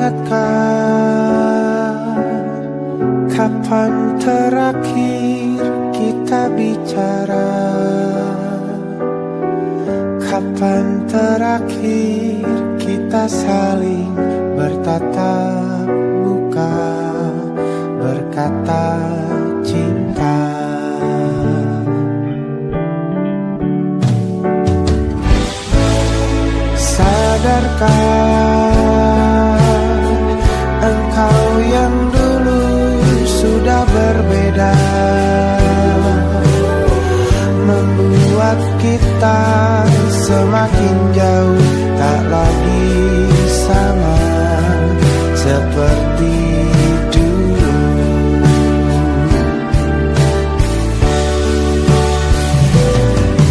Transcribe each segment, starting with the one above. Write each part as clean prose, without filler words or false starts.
ingatkah kapan terakhir kita bicara? Kapan terakhir kita saling bertatap muka, berkata cinta? Sadarkah engkau yang dulu sudah berbeda, membuat kita semakin jauh, tak lagi sama seperti dulu.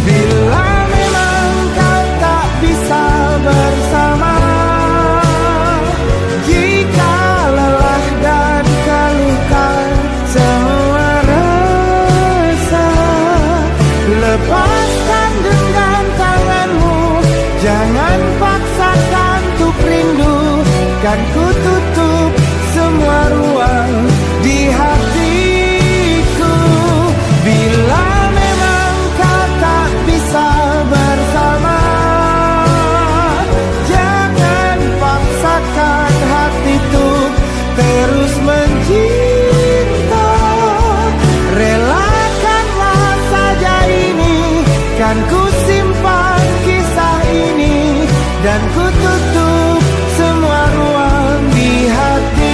Bila memang kau tak bisa bersama, jika lelah dan keluhkan semua rasa, lepaskan dengan tanganmu, jangan paksakan untuk rindu. Kan ku tutup semua ruang di hatiku. Bila memang kau tak bisa bersama, jangan paksakan hati untuk terus mencinta. Relakanlah saja ini, kan ku simpan kisah ini, dan ku tutup semua ruang di hatiku.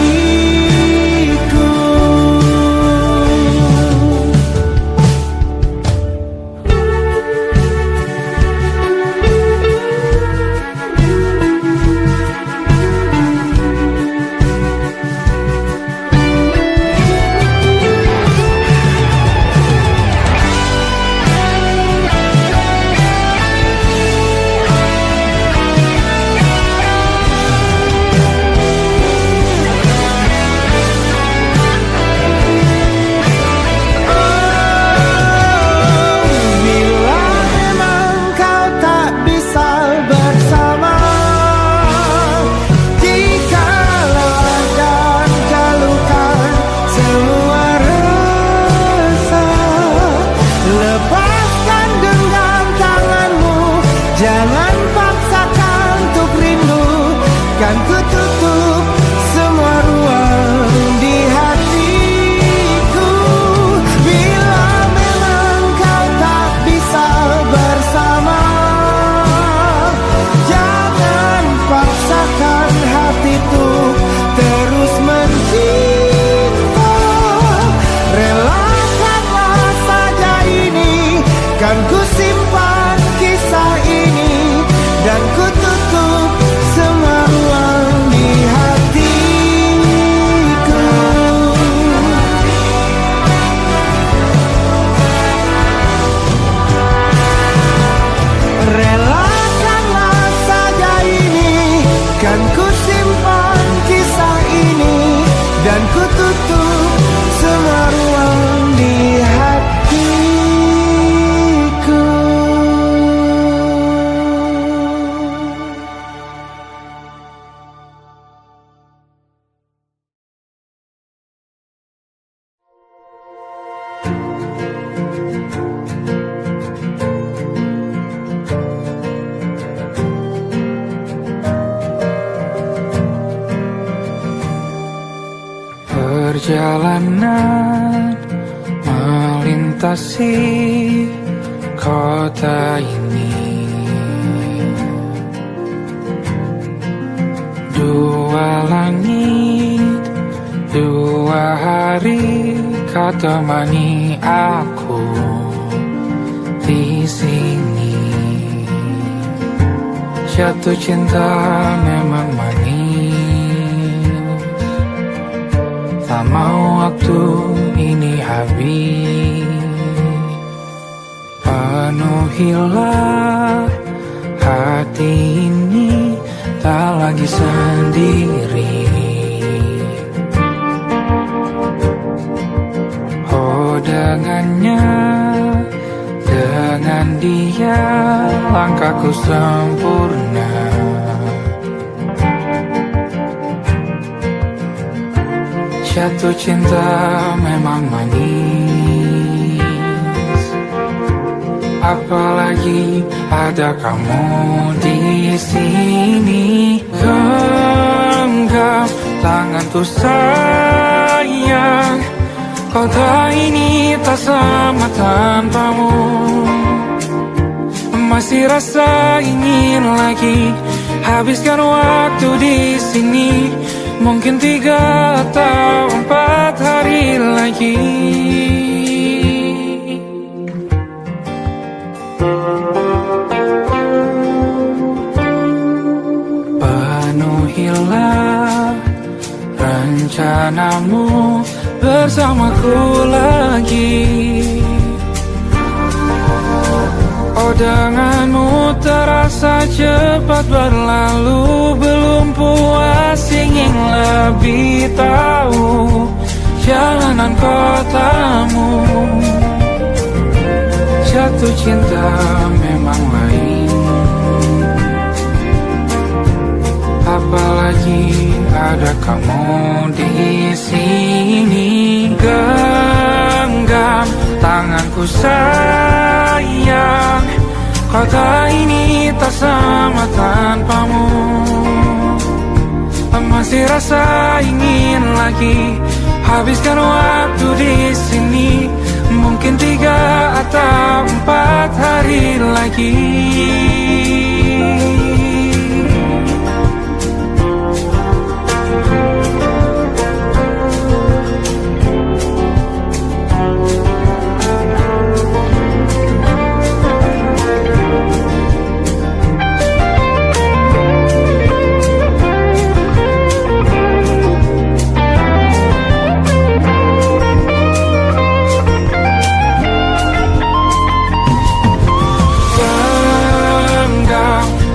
Jangan paksakan untuk rindu, kan ku tutup semua ruang di hatiku. Bila memang kau tak bisa bersama, jangan paksakan hatiku terus mencinta. Relakanlah saja ini, kan ku simpan kisah ini, dan ku tutup semua ruang di hatiku. Relakanlah saja ini, kan ku simpan kisah ini, dan ku tutup semua ruang di hatiku. Perjalanan melintasi kota ini, dua langit, dua hari kau temani aku di sini. Jatuh cinta memang manis, tak mau waktu ini habis. Penuhilah hati ini, tak lagi sendiri. Oh dengannya, dengan dia langkahku sempurna. Jatuh cinta memang manis, apalagi ada kamu di sini. Genggam tanganku sayang, kota ini tak sama tanpamu. Masih rasa ingin lagi habiskan waktu di sini. Mungkin 3 atau 4 hari lagi. Penuhilah rencanamu bersamaku lagi. Oh, denganmu terasa cepat berlalu. Belum puas ingin lebih tahu jalanan kotamu. Jatuh cinta memang lain, apalagi ada kamu di sini. Genggam tanganku sayang, kota ini tak sama tanpamu. Masih rasa ingin lagi habiskan waktu di sini. Mungkin 3 atau 4 hari lagi.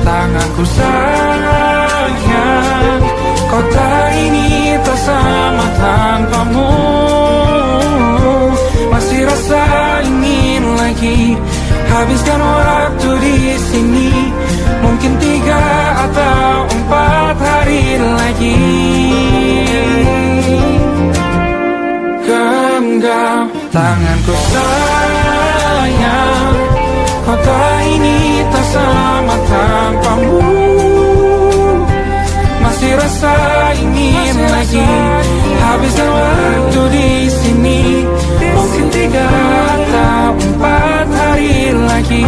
Tanganku sayang, kota ini tak sama tanpamu. Masih rasa ingin lagi habiskan waktu di sini. Mungkin 3 atau 4 hari lagi. Genggam tanganku sayang, kota ini tak sama tanpamu. Masih rasa ingin lagi habiskan waktu di sini. Mungkin 3 atau 4 hari lagi.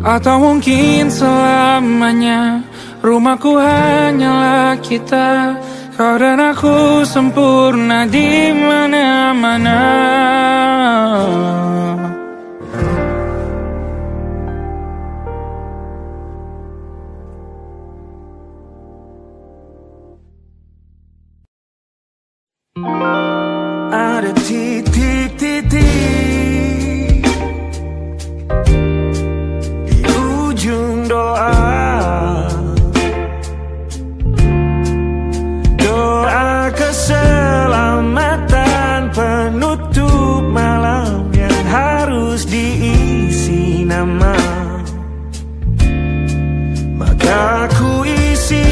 Atau mungkin selamanya. Rumahku hanyalah kita, kau dan aku sempurna di mana-mana. Ada titik-titik di ujung doa. Doa keselamatan penutup malam yang harus diisi nama. Maka ku isi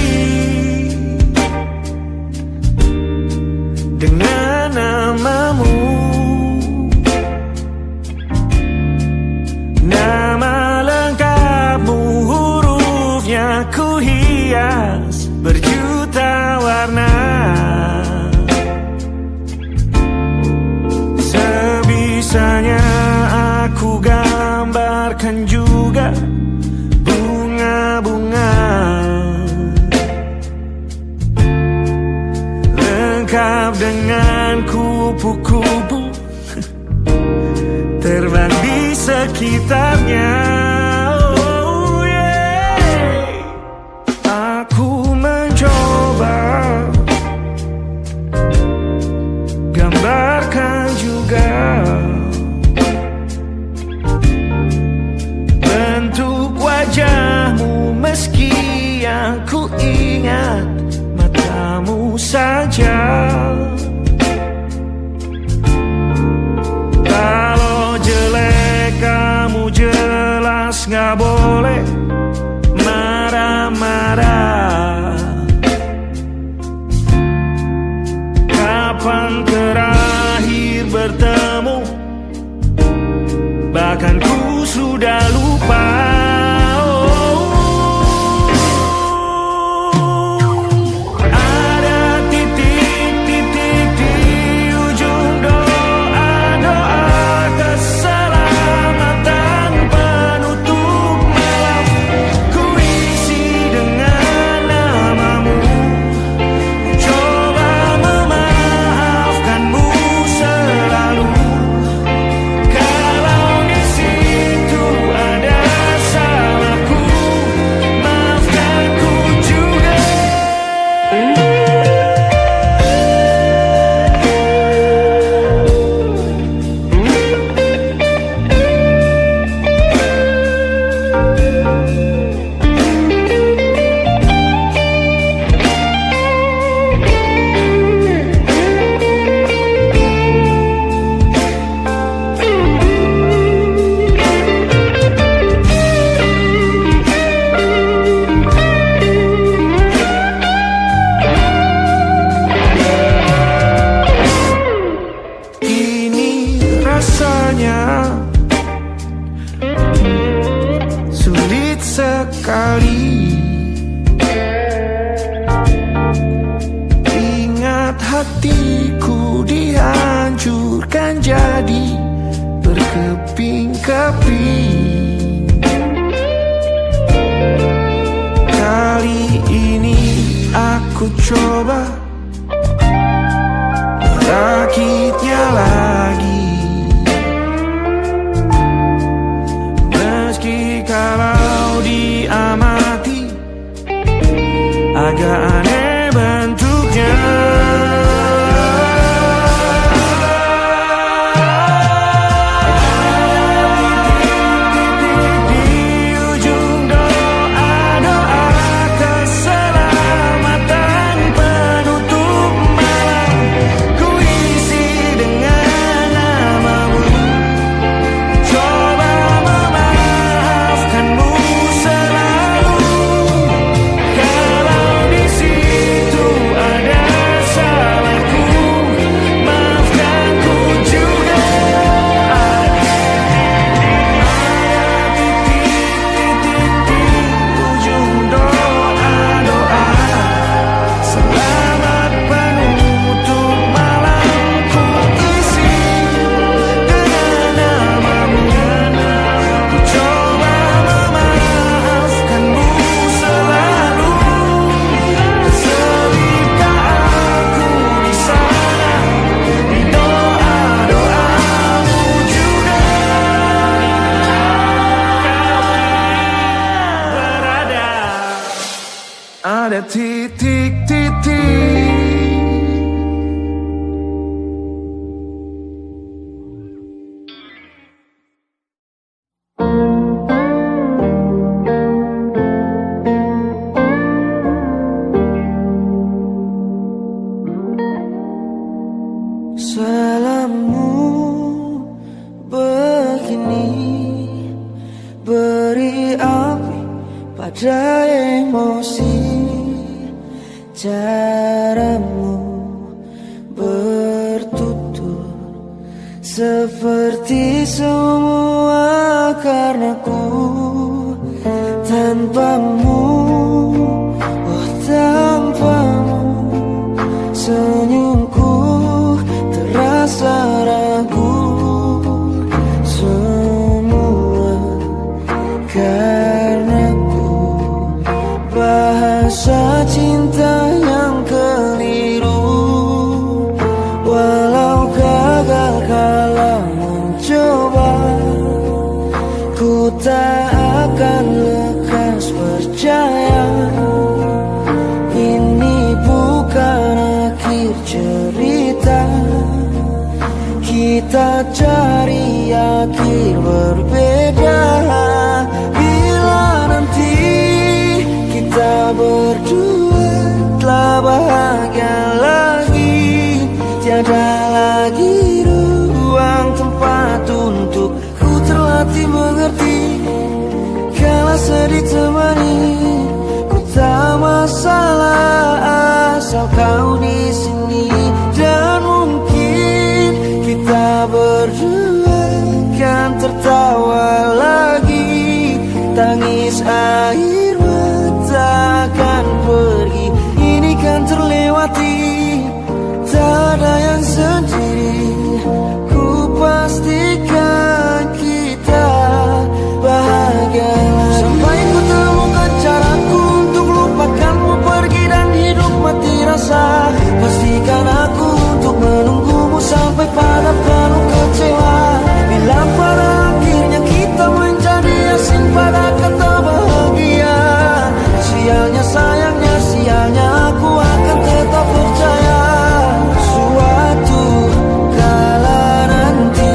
dengan namamu. Nama lengkapmu, hurufnya ku hias berjuta warna. Sebisanya aku gambarkan juga bunga-bunga, lengkap dengan kupu-kupu terbang di sekitarnya. Oh yeah. Aku mencoba gambarkan juga bentuk wajahmu, meski yang ku ingat matamu saja. Kalau jelek kamu jelas gak boleh marah-marah. aku sudah lupa. Sulit sekali ingat hatiku dihancurkan jadi berkeping-keping. Kali ini aku coba merakitnya lagi. Kalau diamati agak aneh bentuknya. Ada titik-titik. Salammu begini beri api pada emosi. Caramu bertutur seperti semua karenaku. Tanpamu, oh tanpamu, senyumku terasa ragu. Semua karenaku, bahasa cinta yang keliru. Walau gagal kala mencoba, ku tak akan lekas percaya. Ini bukan akhir cerita, kita cari akhir berbeda. Bila nanti kita berdua telah bahagia lagi, tiada lagi ruang tempat untuk ku terlatih mengerti. Kala sedih temani, ku tak masalah asal kau di sini. Dan mungkin kita berdua kan tertawa tertawa lagi. Tangis air mata akan pergi, ini kan terlewati. Tak ada yang sendiri, ku pastikan kita bahagia. Sampai ku temukan caraku untuk lupakanmu pergi dan hidup mati rasa. Pastikan aku untuk menunggumu sampai pada penuh kecewa. Bila pada akhirnya kita menjadi asing pada kata bahagia. Sialnya sayangnya sialnya aku akan tetap percaya suatu kala nanti.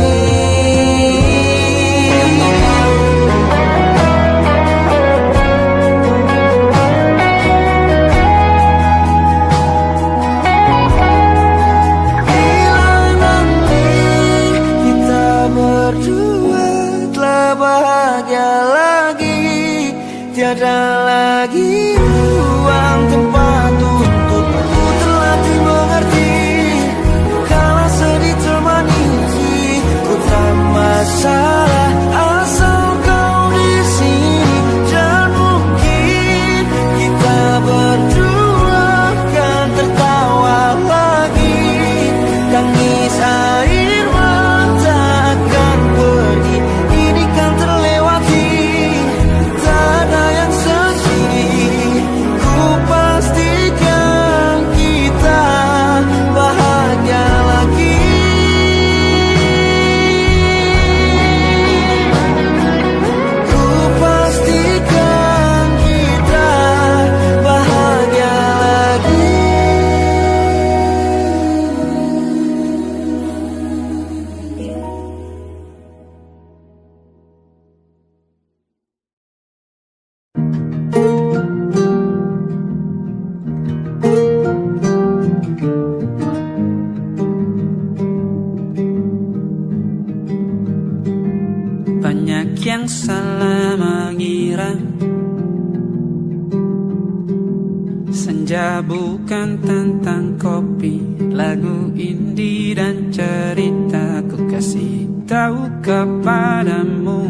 Bahagia lagi, tiada lagi ruang tempat untukku terlatih mengerti. Kala sedih termanisi, ku tak masalah asal kau di sini. Dan mungkin kita berdua kan tertawa lagi. Tangis air mata akan pergi, ini kan terlewati. Tak ada yang sendiri, ku pastikan kita bahagia lagi. Ku pastikan kita bahagia lagi. Banyak yang salah mengira senja bukan tentang kopi, lagu indie dan cerita. Ku kasih tahu kepadamu,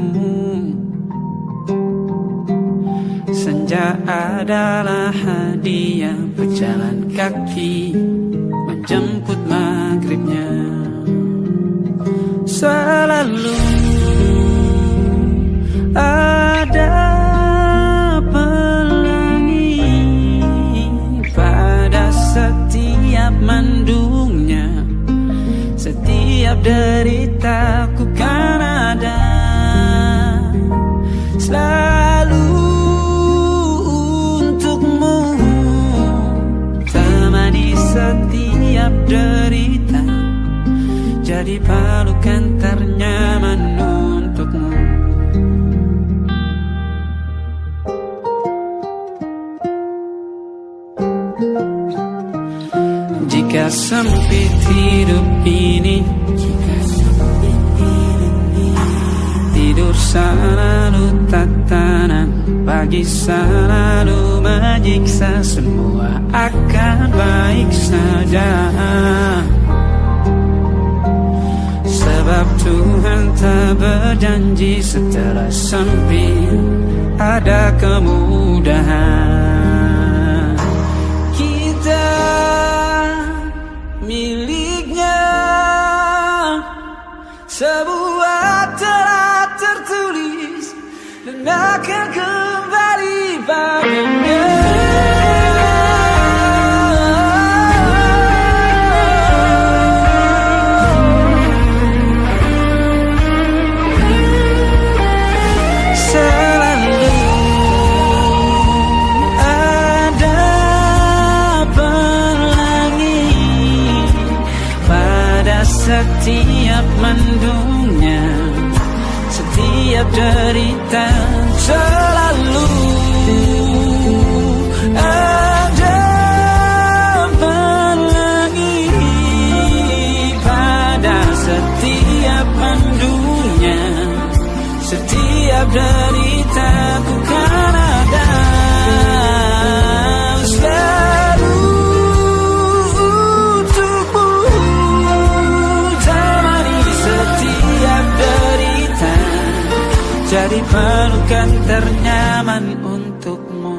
senja adalah hadiah berjalan kaki menjemput maghribnya. Selalu ada pelangi pada setiap mendungnya. Setiap deritaku kan ada selalu untukmu. Temani setiap derita, jadi pelukan ternyaman untukmu. Jika sempit hidup ini, tidur selalu tatanan, pagi selalu menyiksa, semua akan baik saja. Sebab Tuhan tak berjanji setelah sempit ada kemudahan. Kita miliknya, sebuah telah tertulis dan akan kembali padanya. Setiap mendungnya, setiap derita, selalu ada pelangi pada setiap mendungnya. Setiap derita ku kan ada selalu untukmu. Temani setiap derita, Jadi pelukan ternyaman untukmu.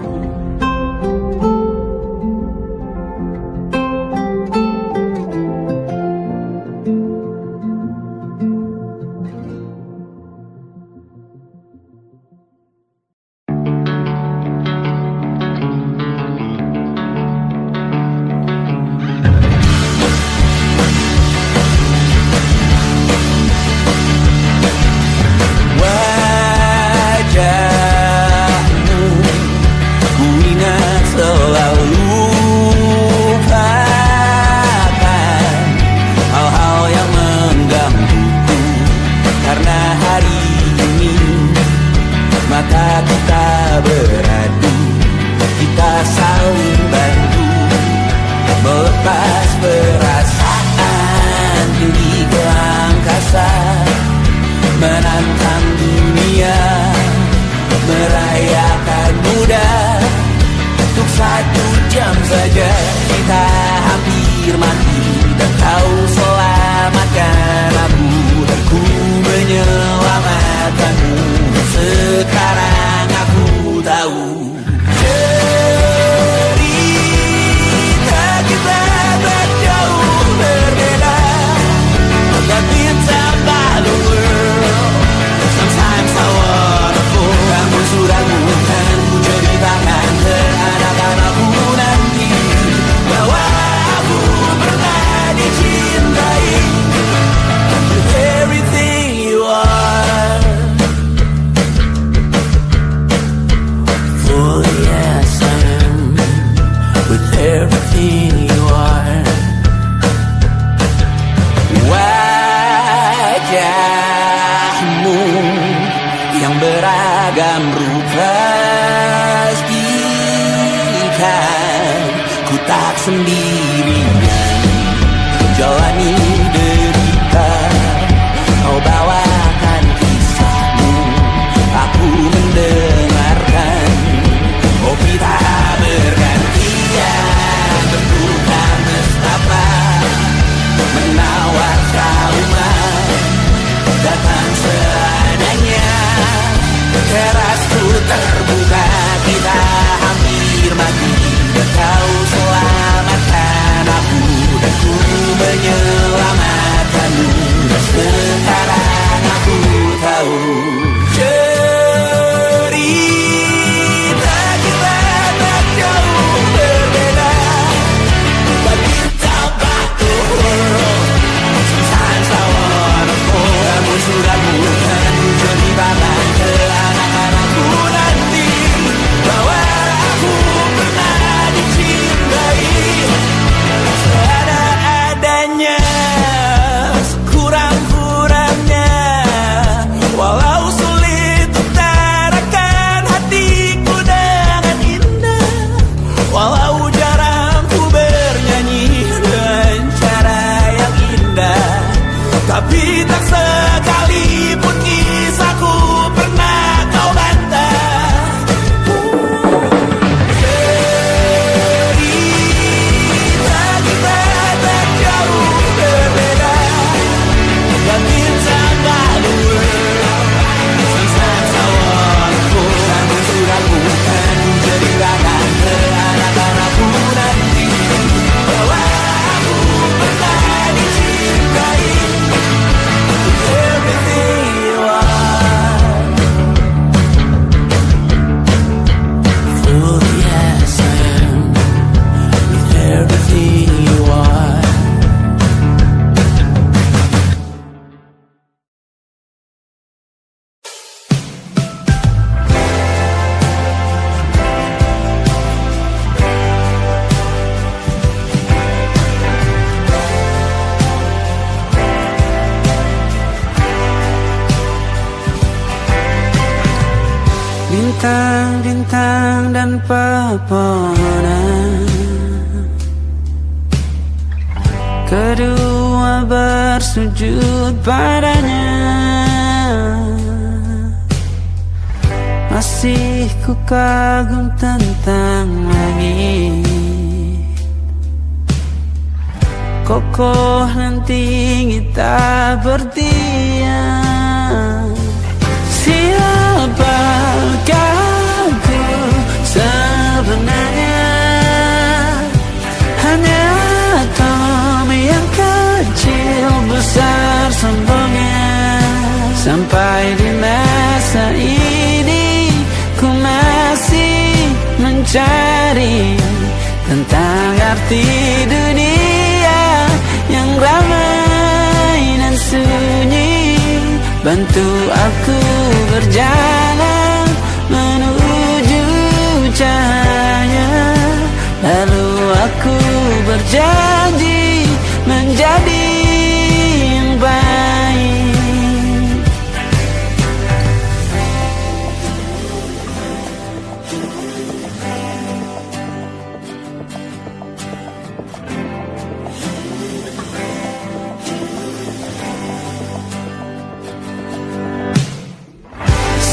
Bintang-bintang dan pepohonan, kedua bersujud padanya. Masih ku kagum tentang langit, kokoh dan tinggi tak berdiam. Siapakah ku sebenarnya? Hanya Tom yang kecil besar sombongnya. Sampai di masa ini ku masih mencari tentang arti dunia yang ramai dan sunyi. Bantu aku berjalan menuju cahaya. Lalu aku berjanji menjadi yang baik.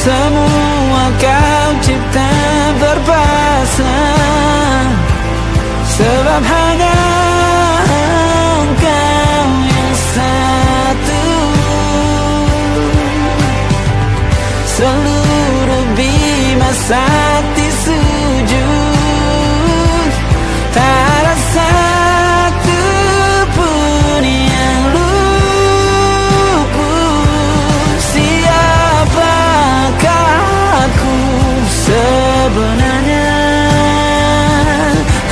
Semua kau cipta berpasang, sebab hanya Engkau yang satu. Seluruh bima sakti sujud, tak ada satu pun yang luput. Siapakah aku sebenarnya?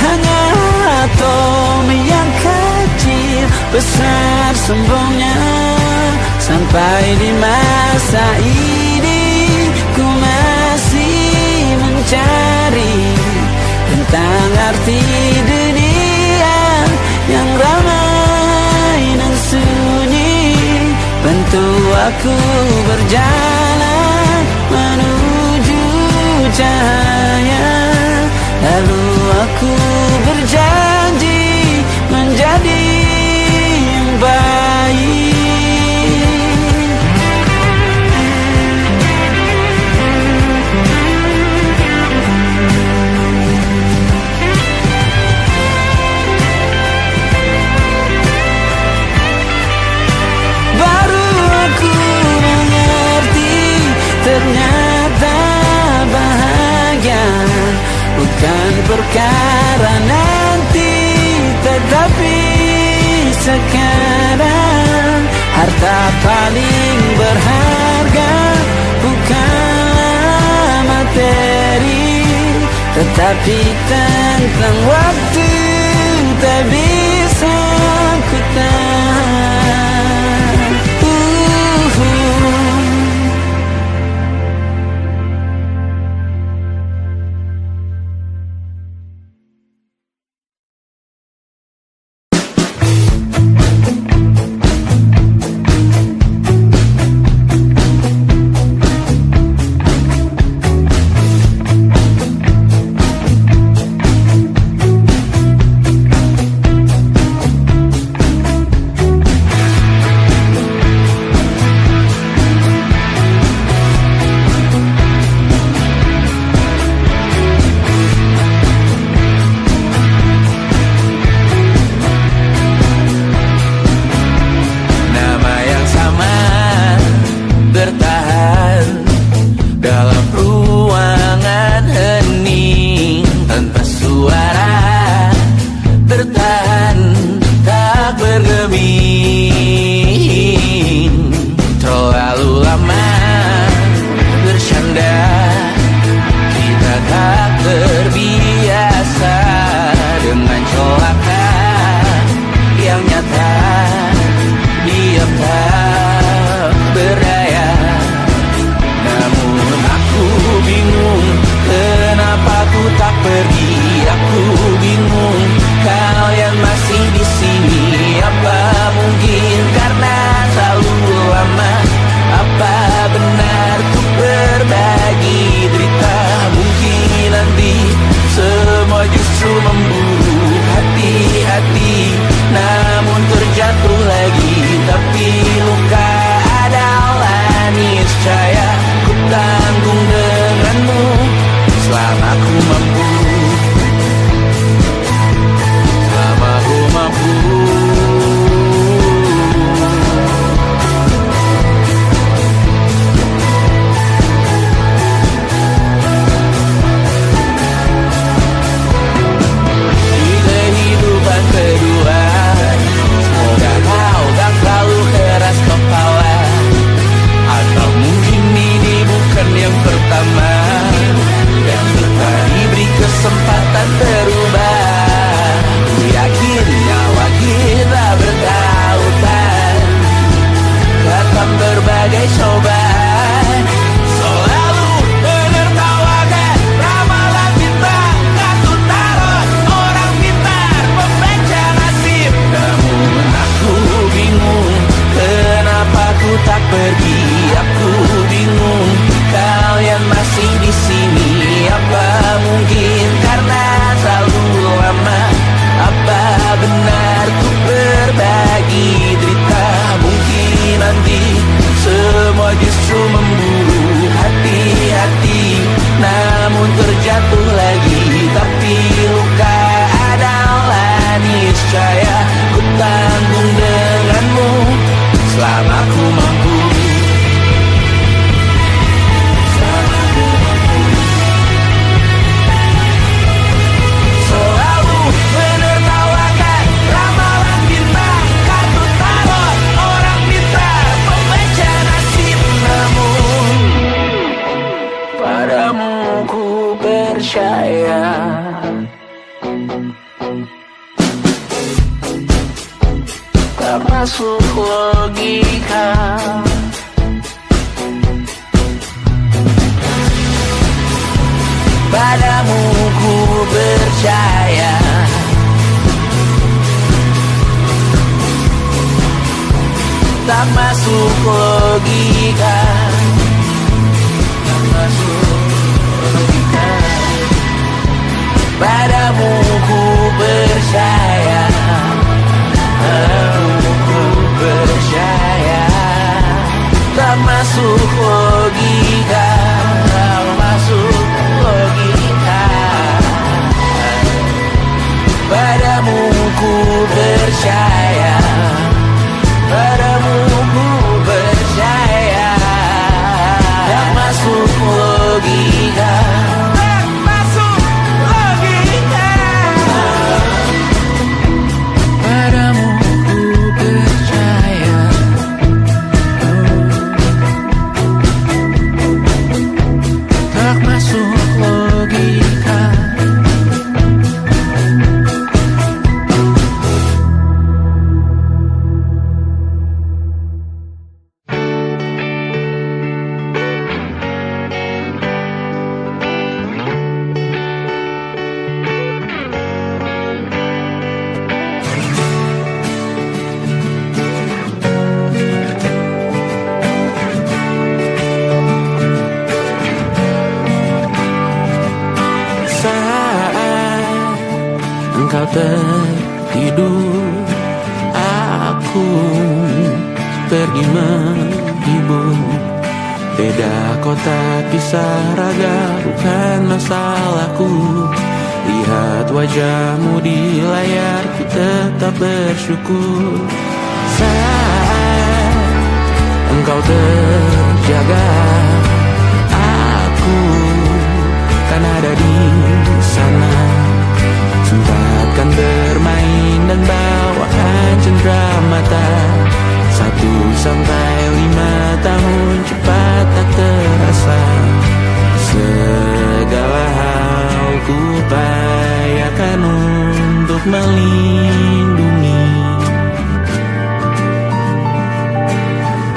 Hanya atom yang kecil besar sombongnya. Sampai di masa ini ku masih mencari tentang arti dunia yang ramai dan sunyi. Bantu aku berjalan menuju cahaya. Lalu aku berjanji menjadi yang baik. Baru aku mengerti ternyata bahagia bukan perkara nanti, tetapi sekarang. Harta paling berharga bukanlah materi, tetapi tentang waktu tak bisa ku tahan. tak berdaya. Namun aku kesempatan berubah. Ku yakin nyawa kita bertautan, akan berbagai cobaan. Selalu menertawakan ramalan bintang, aku taruh orang pintar membaca nasib. Namun aku bingung, kenapa ku tak pergi. Aku bingung, kalian masih di sini. Apa mungkin karena terlalu lama? Apa benar ku berbagi derita? Mungkin nanti semua justru memburu hati-hati, namun terjatuh lagi. Tapi luka adalah niscaya, ku tanggung denganmu selama ku mampu. Selalu menertawakan ramalan bintang, kartu tarot orang pintar membaca nasib. Namun padamu ku percaya, tak masuk logika. Padamu ku percaya, tak masuk logika. Tak masuk logika. Padamu ku percaya, padamu ku percaya, tak masuk logika. Tak masuk logika. Padamu ku percaya, padamu ku percaya, tak masuk logika. Tak masuk logika. Padamu ku percaya, tak masuk logika. Saat engkau tertidur, aku pergi menghibur. Beda kota, pisah raga, bukan masalahku. Lihat wajahmu di layar, ku tetap bersyukur. Saat engkau terjaga, aku kan ada di sana. Sempatkan bermain dan bawaan cenderamata. 1-5 tahun cepat tak terasa. Segala hal ku upayakan untuk melindungi.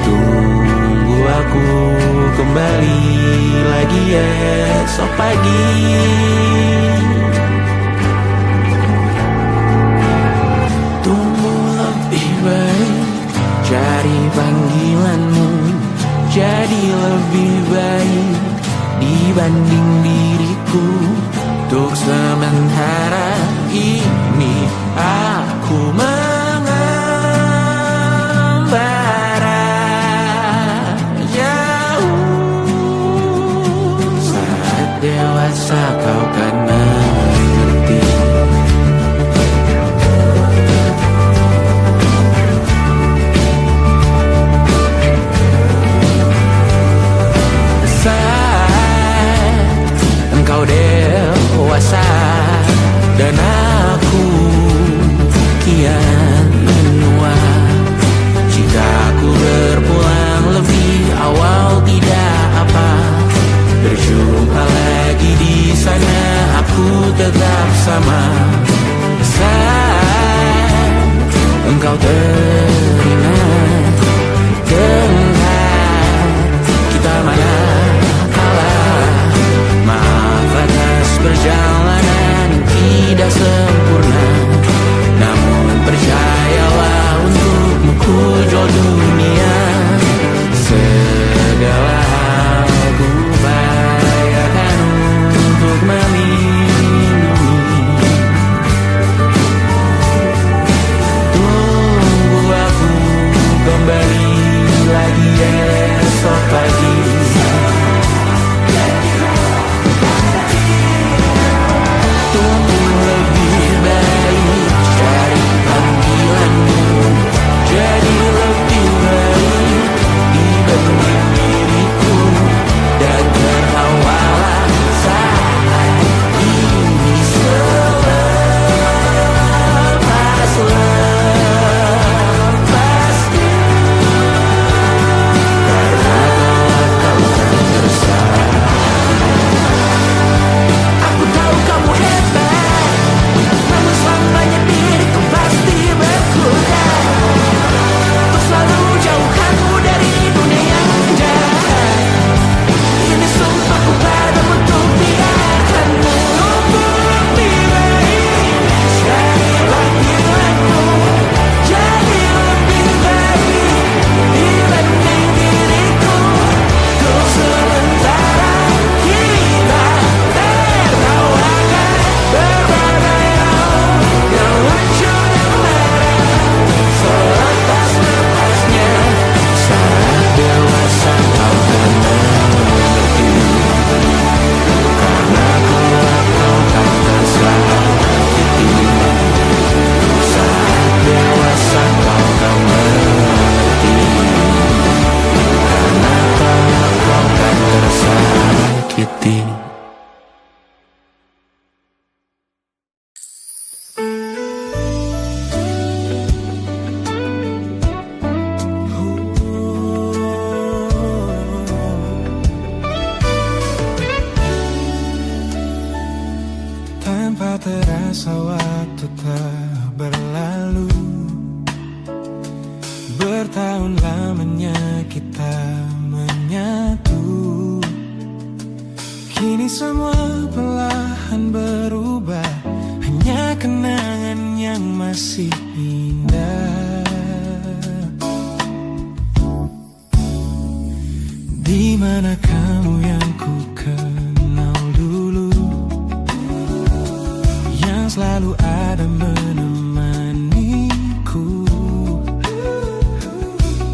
Tunggu aku kembali lagi esok pagi. Tunggu lebih baik, cari panggilanmu jadi lebih baik dibanding diriku. Untuk sementara ini aku mengembara jauh. Saat dewasa kau kan mengerti. Saat engkau dewasa dan aku kian menua. Jika aku berpulang lebih awal tidak apa. Berjumpa lagi di sana. aku tetap sama. Saat engkau teringat tentang kita mana kalah. Maaf atas perjalanan yang tidak sempurna, namun percayalah untukmu ku jual dunia. Segala hal ku upayakan untuk melindungi. Tunggu aku kembali lagi esok pagi. Tunggu lebih baik dari panggilanmu, jadi lebih baik dibanding diriku. Dan tertawalah saat ini selepas-lepasnya, karena kelak kau kan tersakiti. Aku tahu kamu hebat, namun selamanya diriku pasti berkuda. Untuk selalu jauhkanmu dari dunia yang jahat. Ini sumpahku padamu untuk biarkanmu lebih baik dari panggilanmu, jadi lebih baik dibanding diriku. Untuk sementara kita tertawakan berbadai yang lucu dan marah. Selepas-lepasnya saat dewasa kau akan mengerti, karena kelak kau kan tersakiti. Saat dewasa kau akan mengerti, karena kelak kau kan tersakiti. Tanpa terasa waktu telah berlalu, bertahun lamanya kita menyatu. Kini semua perlahan berubah, hanya kenangan yang masih indah. Di mana kamu yang ku kenal dulu, yang selalu ada menemaniku.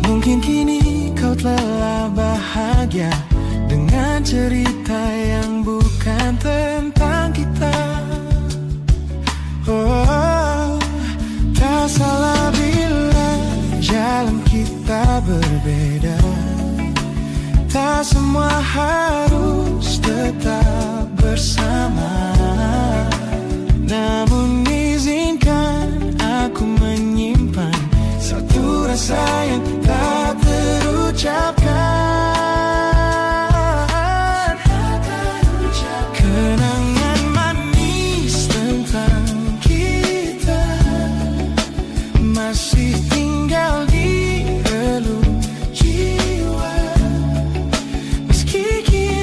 Mungkin kini kau telah bahagia dengan cerita yang bukan tentang kita. Oh, tak salah bila jalan kita berbeda. Tak semua harus tetap bersama. Namun izinkan aku menyimpan satu rasa yang tak terucapkan. Kenangan manis tentang kita masih tinggal di relung jiwa. Meski kini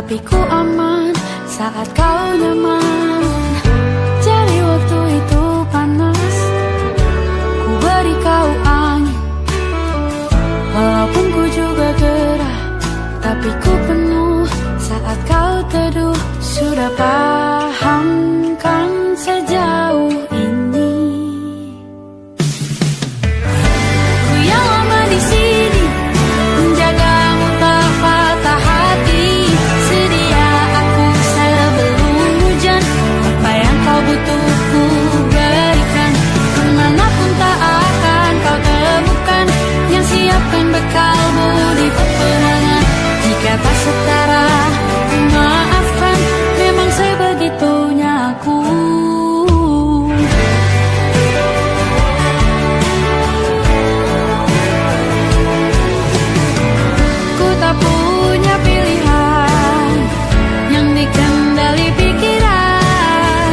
tapi ku aman saat kau nyaman. Jadi waktu itu panas, ku beri kau angin. Walaupun ku juga gerah, tapi ku penuh saat kau teduh. Sudah paham kan sejauh ini? Ku yang lama di sini, menjagamu tak patah hati. Sedia aku sebelum hujan, apa yang kau butuh ku berikan. Kemanapun tak akan kau temukan, yang siapkan bekalmu di peperangan. Jika tak setara, ku maafkan, memang sebegitunya aku. Ku tak punya pilihan yang dikendali pikiran.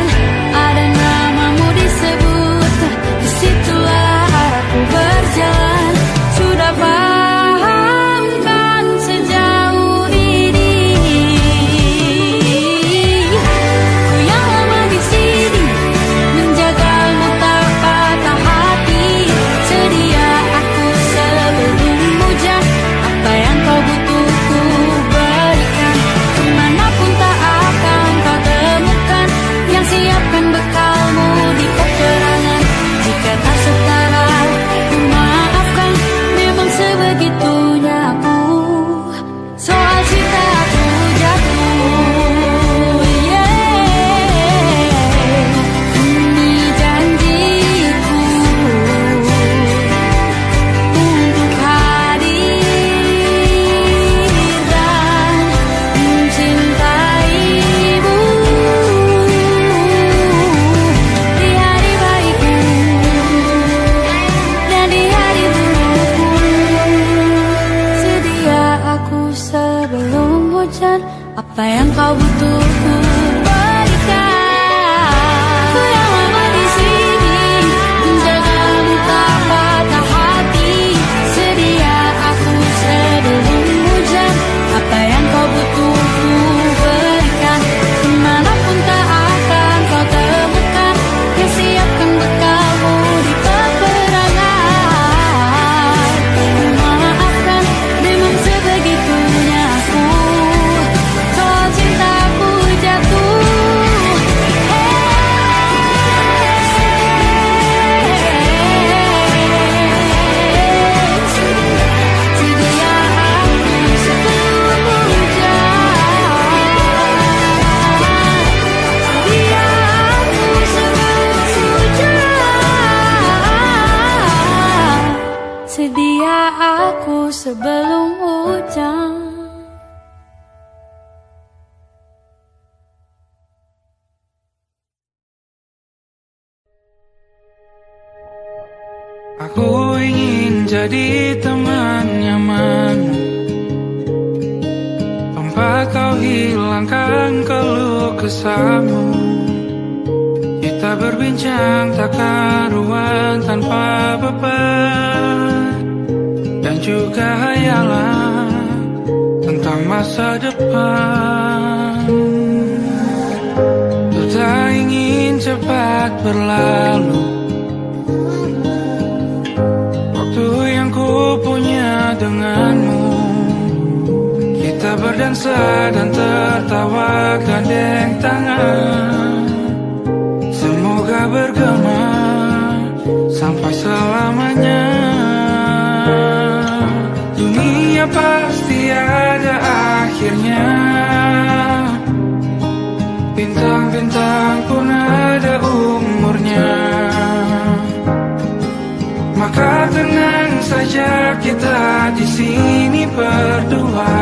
Ada namamu disebut, disitulah arahku berjalan. Sudah paham kan sejauh ini? Ku yang lama di sini, menjagamu tak patah hati. Sedia aku sebelum hujan, apa yang kau butuh ku berikan. Kemanapun tak akan kau temukan, yang siapkan bekalmu di peperangan. Jika tak setara, ku maafkan, memang sebegitunya aku. Soal cinta aku jatuh, ini janjiku untuk hadir dan mencintaimu di hari baikku dan di hari burukku. Sedia aku sebelum hujan, apa yang kau butuh ku berikan. Ku yang lama di sini, menjagamu tak patah hati. Sedia aku sebelum hujan, apa yang kau butuh ku berikan. Kemanapun tak akan kau temukan, yang siapkan bekalmu di peperangan. Maafkan, memang sebegitunya aku. Soal cintaku jatuh, sedia aku sebelum hujan. Sedia aku sebelum hujan. Sedia aku sebelum hujan. Aku ingin jadi teman nyaman, tempat kau hilangkan keluh kesahmu. Kita berbincang tak karuan tanpa beban, dan juga hayalan tentang masa depan. Ku tak ingin cepat berlalu, waktu yang ku punya denganmu. Kita berdansa dan tertawa gandeng tangan. Semoga bergema sampai selamanya. Dunia pasti ada akhirnya, bintang-bintang pun ada umurnya. Maka tenang saja kita di sini berdua.